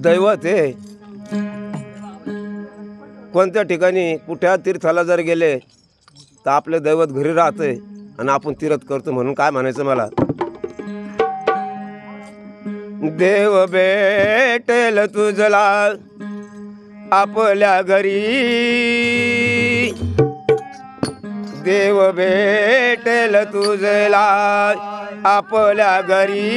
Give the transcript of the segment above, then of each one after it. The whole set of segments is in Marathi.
दैवत आहे. कोणत्या ठिकाणी कुठल्या तीर्थाला जर गेले तर आपले दैवत घरी राहते आणि आपण तीर्थ करतो. म्हणून काय म्हणायचं मला, देव भेटेल तुझला आपल्या घरी, देव भेटेल तुझला आपल्या घरी.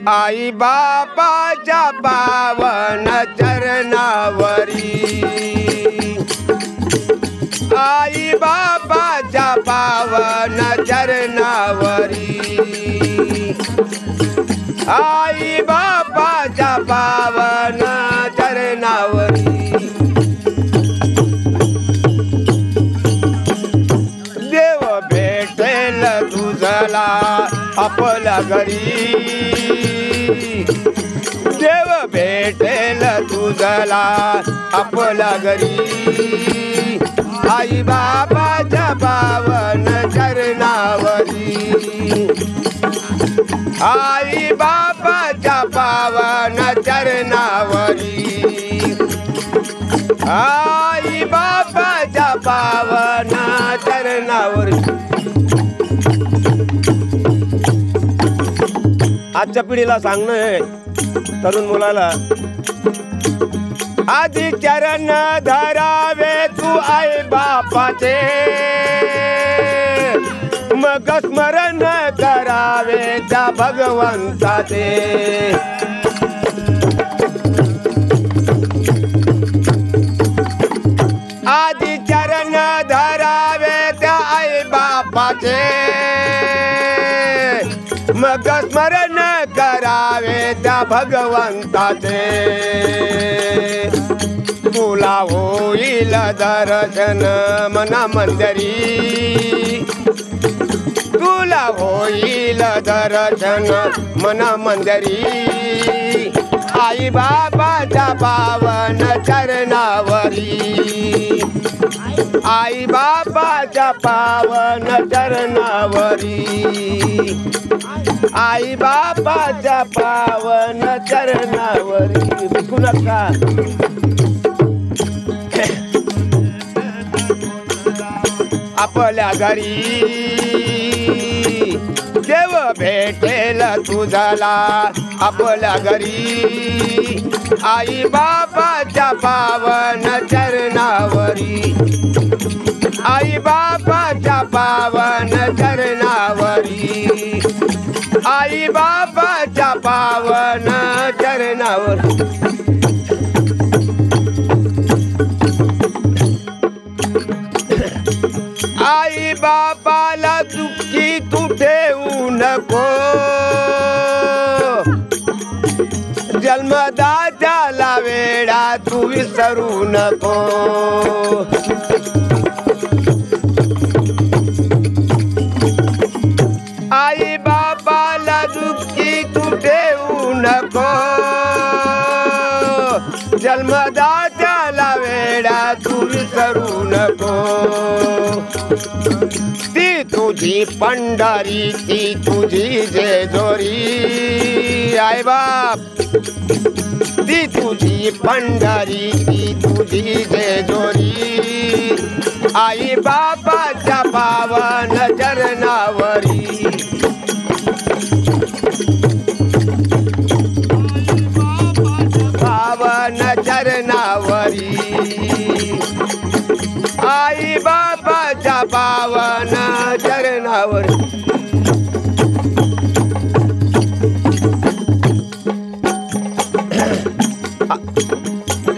आई बापाच्या पावन चरणावरी, आई बापाच्या पावन चरणावरी, आई बापाच्या पावन चरणावरी. देव भेटेल तुझला आपल्या घरी, देव भेटेल तुझला आपल्या घरी. आई बाबाच्या पावन चरणावरी, आई बाबाच्या पावन चरणावरी, आई बाबाच्या पावन चरणावरी. आजच्या पिढीला सांगणं आहे तरुण मुलाला, आधी चरण धरावे तू आई बापाचे, मग स्मरण करावे त्या भगवंताचे. आधी चरण धरावे त्या आई बापाचे, मग स्मरण करावे त्या भगवंताचे. तुला होईल दर्शन मना मंदिरी, तुला होईल दर्शन मना मंदिरी. आई बाबाच्या पावन चरणावरी, आई बाबाच्या पावन चरणावरी, आई बाबाच्या पावन चरणावरी. विसरू नका. आपल्या घरी देव भेटेल तुझला आपल्या घरी, आई बाबाच्या पावन चरणावरी, आई बाबाच्या पावन चरणावरी, आई बाबाच्या पावन चरणावरी. आई बापाला दुःखी तू ठेवू नको, जन्मदात्याला वेडा तू विसरू नको. आई बापाला दुःखी तू ठेवू नको, जन्मदात्याला वेडा तू विसरू नको. ती तुझी पंढरी ती तुझी जेजोरी, आई बाप ती तुझी पंढरी ती तुझी जेजोरी. आई बापाच्या पावन चरणावरी, पावन चरणावरी, आई बाबाच्या पावन चरणावरी.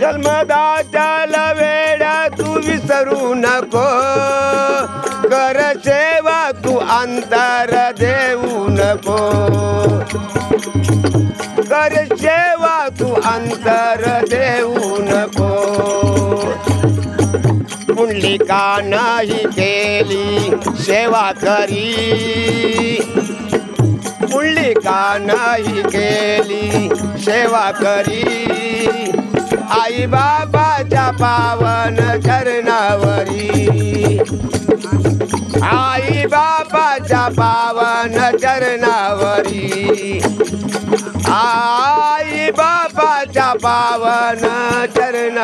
जन्मदात्याला वेडा तू विसरू नको, कर सेवा तू अंतर देऊ नको, कर सेवा तू अंतर देऊ नको. पुंडलिका नाही केली सेवा करी, पुंडलिका नाही केली सेवा करी. आई बाबाच्या पावन चरणावरी, आई बाबाच्या पावन चरणावरी, आई बाबा पावन चरण